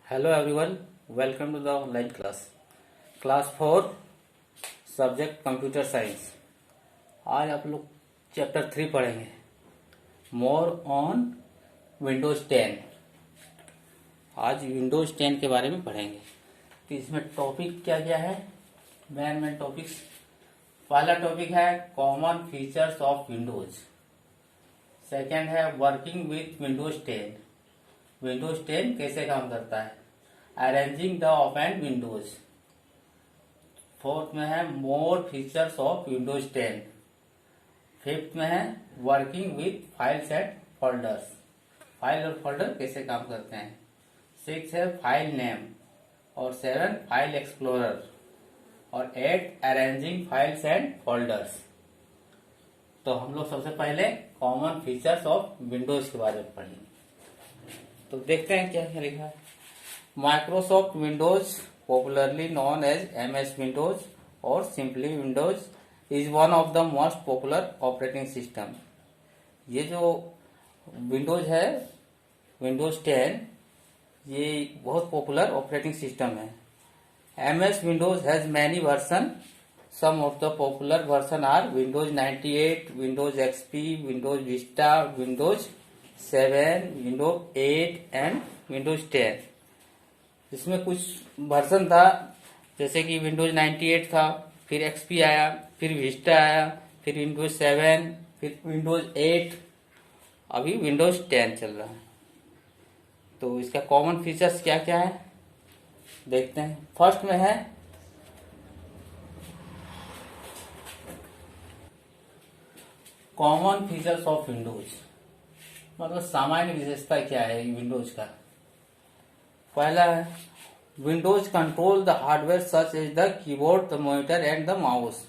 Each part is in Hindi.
Hello everyone, welcome to the online class 4 subject computer science. आज आप लोग चैप्टर 3 पढ़ेंगे, मोर ऑन विंडोज 10। आज विंडोज 10 के बारे में पढ़ेंगे। तो इसमें टॉपिक क्या क्या है, मेन टॉपिक्स। पहला टॉपिक है common features of Windows. Second है वर्किंग विथ विंडोज 10, विंडोज 10 कैसे काम करता है। Arranging the open windows. Fourth में है more features of Windows 10। Fifth में है working with files and folders, file और फोल्डर कैसे काम करते हैं। सिक्स है फाइल नेम, और सेवन फाइल एक्सप्लोरर, और eight arranging files and folders. तो हम लोग सबसे पहले कॉमन फीचर्स ऑफ विंडोज के बारे में पढ़ेंगे। तो देखते हैं क्या क्या लिखा है। Microsoft Windows, popularly known as MS Windows और simply Windows, is one of the most popular operating system. ये जो विंडोज है, विंडोज 10, ये बहुत पॉपुलर ऑपरेटिंग सिस्टम है। MS Windows has many version. Some of the popular version are Windows 98, Windows XP, Windows Vista, Windows 7, Windows 8 and Windows 10। इसमें कुछ वर्जन था, जैसे कि विंडोज 98 था, फिर XP आया, फिर विस्टा आया, फिर विंडोज 7, फिर विंडोज 8, अभी विंडोज 10 चल रहा है। तो इसका कॉमन फीचर्स क्या क्या है देखते हैं। फर्स्ट में है कॉमन फीचर्स ऑफ विंडोज, मतलब सामान्य विशेषता क्या है विंडोज का। पहला है Windows control the hardware such as the keyboard, the monitor and the mouse.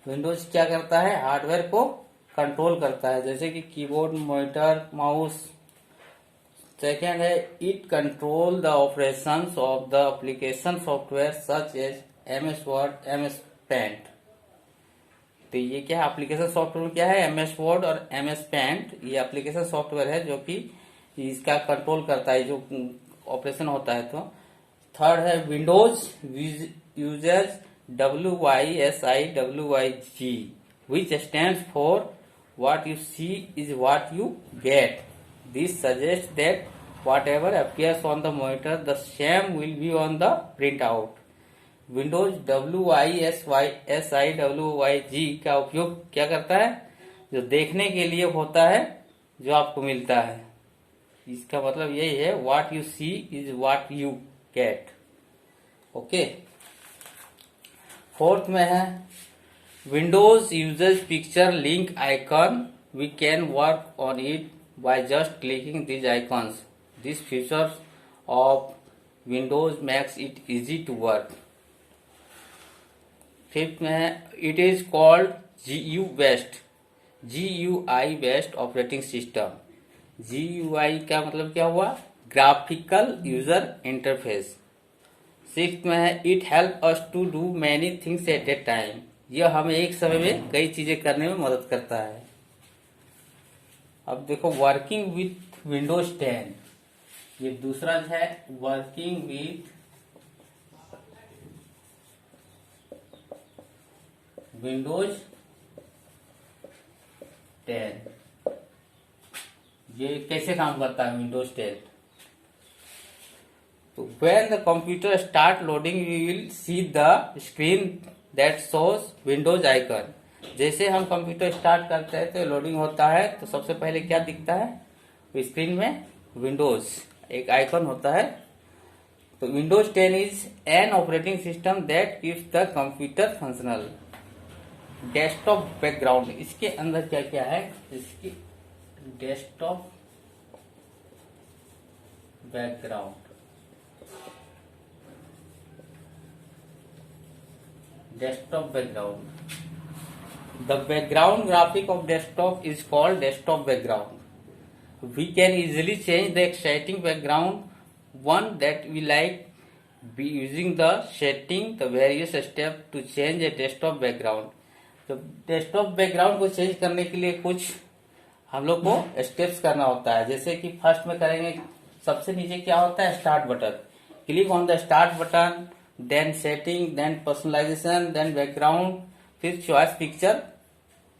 Windows क्या करता है, हार्डवेयर को कंट्रोल करता है, जैसे कि कीबोर्ड, मॉनिटर, माउस। सेकेंड है it control the operations of the application software such as MS word, MS paint. तो ये क्या है, एप्लीकेशन सॉफ्टवेयर क्या है, MS वर्ड और MS पेंट। ये एप्लीकेशन सॉफ्टवेयर है जो कि इसका कंट्रोल करता है, जो ऑपरेशन होता है। तो थर्ड है Windows uses WYSIWYG, which stands for what you see is what you get. This suggests that whatever appears on the monitor, the same will be on the printout. Windows WYSIWYG का उपयोग क्या करता है, जो देखने के लिए होता है, जो आपको मिलता है। इसका मतलब यही है, what you see is what you get. Okay. Fourth में है Windows uses picture link icon, we can work on it by just clicking this icons. This feature of Windows makes it easy to work. Fifth में है it is called GUI based operating system. GUI का मतलब क्या हुआ, ग्राफिकल यूजर इंटरफेस। सिक्स्थ में है it help us to do many things at a time. यह हमें एक समय में कई चीजें करने में मदद करता है। अब देखो वर्किंग विथ विंडोज 10, ये दूसरा है वर्किंग विथ विंडोज 10। ये कैसे काम करता है विंडोज 10। तो when the computer start loading we will see the screen that shows Windows icon। जैसे हम कंप्यूटर स्टार्ट करते हैं तो लोडिंग होता है, तो सबसे पहले क्या दिखता है, स्क्रीन में विंडोज एक आइकन होता है। तो Windows 10 is an operating system that keeps the computer functional. Desktop background, इसके अंदर क्या क्या है, इसकी desktop background, desktop background. The background graphic of desktop is called desktop background. We can easily change the exciting background one that we like by using the setting the various steps to change a desktop background. तो desktop background को चेंज करने के लिए कुछ हम लोग को स्टेप्स करना होता है। जैसे कि फर्स्ट में करेंगे, सबसे नीचे क्या होता है, start button. Click on the start button, then setting, then personalisation, then background, फिर चॉइस पिक्चर,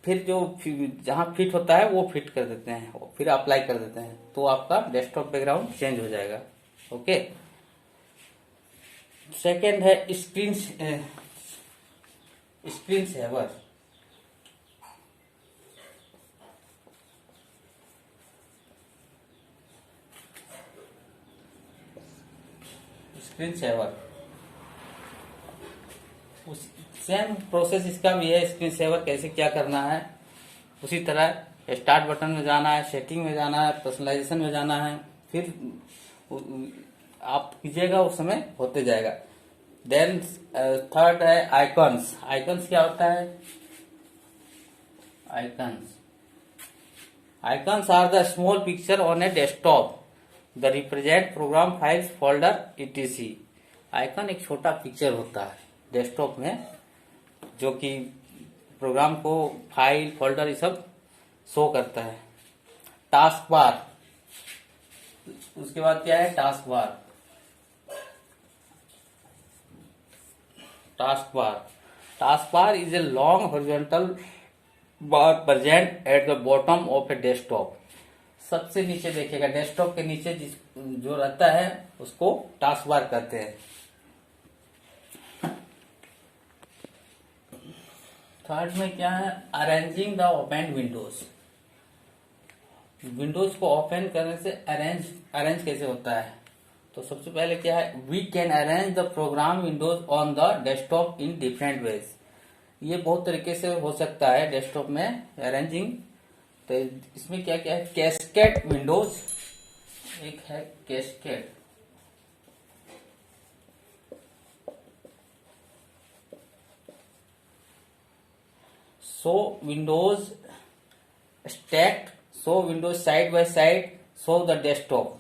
फिर जो जहां फिट होता है वो फिट कर देते हैं, फिर अप्लाई कर देते हैं, तो आपका डेस्कटॉप बैकग्राउंड चेंज हो जाएगा। ओके। सेकेंड है स्क्रीन सेवर। स्क्रीन सेवर उस सेम प्रोसेस इसका भी है। स्क्रीन सेवर कैसे क्या करना है, उसी तरह स्टार्ट बटन में जाना है, सेटिंग में जाना है, पर्सनलाइजेशन में जाना है, फिर आप कीजिएगा, उस समय होते जाएगा। देन थर्ड है आइकॉन्स। आइकॉन्स क्या होता है? Icons are the small picture on a desktop the represent program files folder etc। Icon एक छोटा पिक्चर होता है डेस्कटॉप में, जो कि प्रोग्राम को फाइल फोल्डर ये सब शो करता है। टास्क बार, उसके बाद क्या है? Task bar. Task bar is a long horizontal bar present at the bottom of A desktop. सबसे नीचे देखिएगा, डेस्कटॉप के नीचे जो रहता है उसको टास्क बार कहते हैं। थर्ड में क्या है? Arranging the open Windows. Windows को ओपन करने से अरेंज कैसे होता है? तो सबसे पहले क्या है? We can arrange the program windows on the desktop in different ways. ये बहुत तरीके से हो सकता है डेस्कटॉप में अरेंजिंग। तो इसमें क्या क्या है? कैस्केड विंडोज एक है, cascade. So windows stacked, so windows side by side, so the desktop,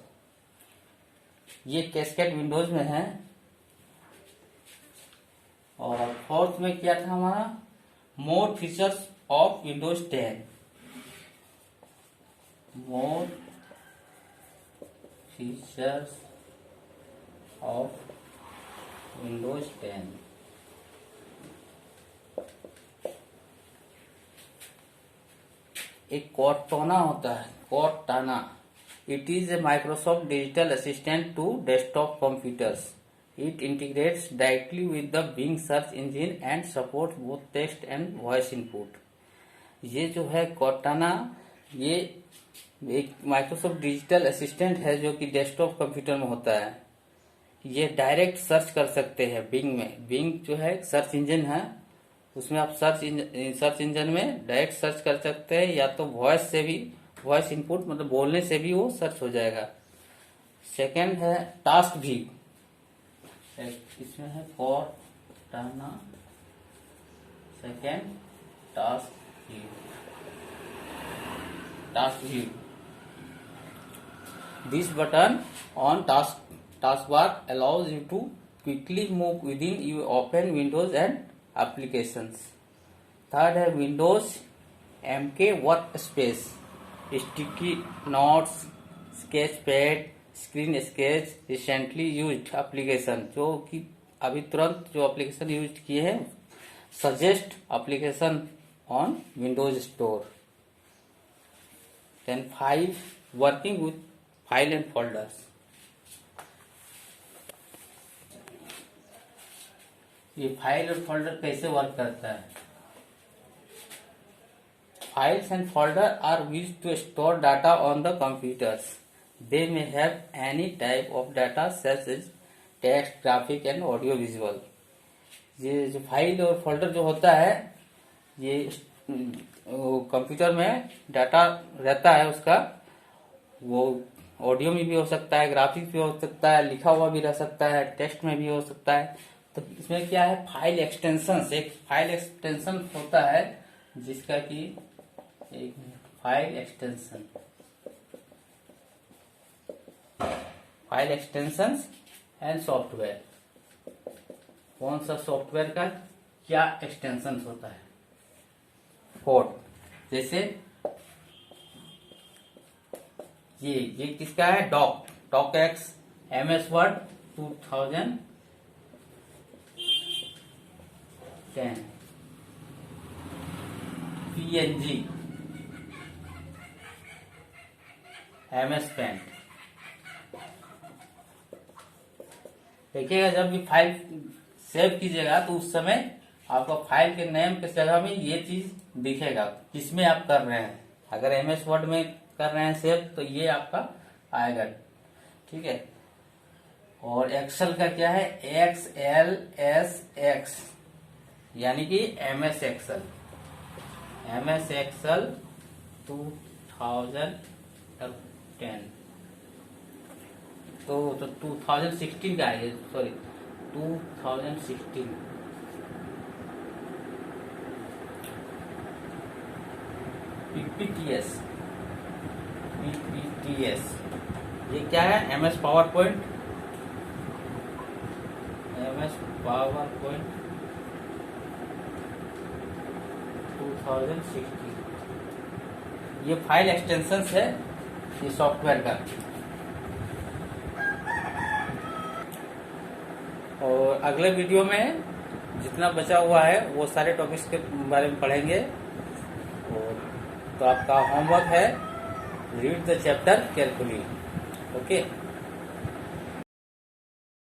ये कैस्केड विंडोज में है। और फोर्थ में क्या था हमारा? More features of Windows 10। More features of Windows 10। एक कॉर्टाना होता है, Cortana. It is a Microsoft digital assistant to desktop computers. It integrates directly with the Bing search engine and support both text and voice input. ये जो है कॉर्टाना, ये एक माइक्रोसॉफ्ट डिजिटल असिस्टेंट है जो कि डेस्कटॉप कंप्यूटर में होता है। ये डायरेक्ट सर्च कर सकते हैं बिंग में। बिंग जो है सर्च इंजन है, उसमें आप सर्च इंजन में डायरेक्ट सर्च कर सकते हैं, या तो वॉइस से भी, वॉइस इनपुट मतलब बोलने से भी वो सर्च हो जाएगा। सेकंड है टास्क व्यू। इसमें है Cortana. Second task view. This button on taskbar allows you to quickly move within your open windows and applications. Third है Windows MK Workspace, sticky notes, sketchpad, screen sketch, recently used application, जो कि अभी तुरंत जो एप्लीकेशन यूज किए हैं, suggest application on Windows store. Then 5 working with file and folders। ये फाइल और फोल्डर कैसे वर्क करता है? Files and folder are used to store data on the computers. They may have any type of data such as text, graphic and audio visual. ये जो फाइल और फोल्डर जो होता है, ये कंप्यूटर में डाटा रहता है उसका, वो ऑडियो में भी हो सकता है, ग्राफिक भी हो सकता है, लिखा हुआ भी रह सकता है, टेक्स्ट में भी हो सकता है। तो इसमें क्या है? File extension. एक फाइल एक्सटेंशन होता है जिसका कि एक फाइल एक्सटेंशन एंड सॉफ्टवेयर। कौन सा सॉफ्टवेयर का क्या एक्सटेंशन होता है? कोड। जैसे ये किसका है? Doc X, MS word, 2010 PNG MS paint. देखिएगा जब भी फाइल सेव कीजिएगा तो उस समय आपको फाइल के नेम के जगह में ये चीज दिखेगा किसमें आप कर रहे हैं। अगर MS वर्ड में कर रहे हैं सेव तो ये आपका आएगा, ठीक है। और एक्सेल का क्या है, XLSX यानी कि MS एक्सेल 2010 तो 2016 का है, सॉरी 2016 PPTS ये क्या है, MS पावर पॉइंट 2016 ये फाइल एक्सटेंशन है ये सॉफ्टवेयर का। और अगले वीडियो में जितना बचा हुआ है वो सारे टॉपिक्स के बारे में पढ़ेंगे। और तो आपका होमवर्क है read the chapter carefully, okay.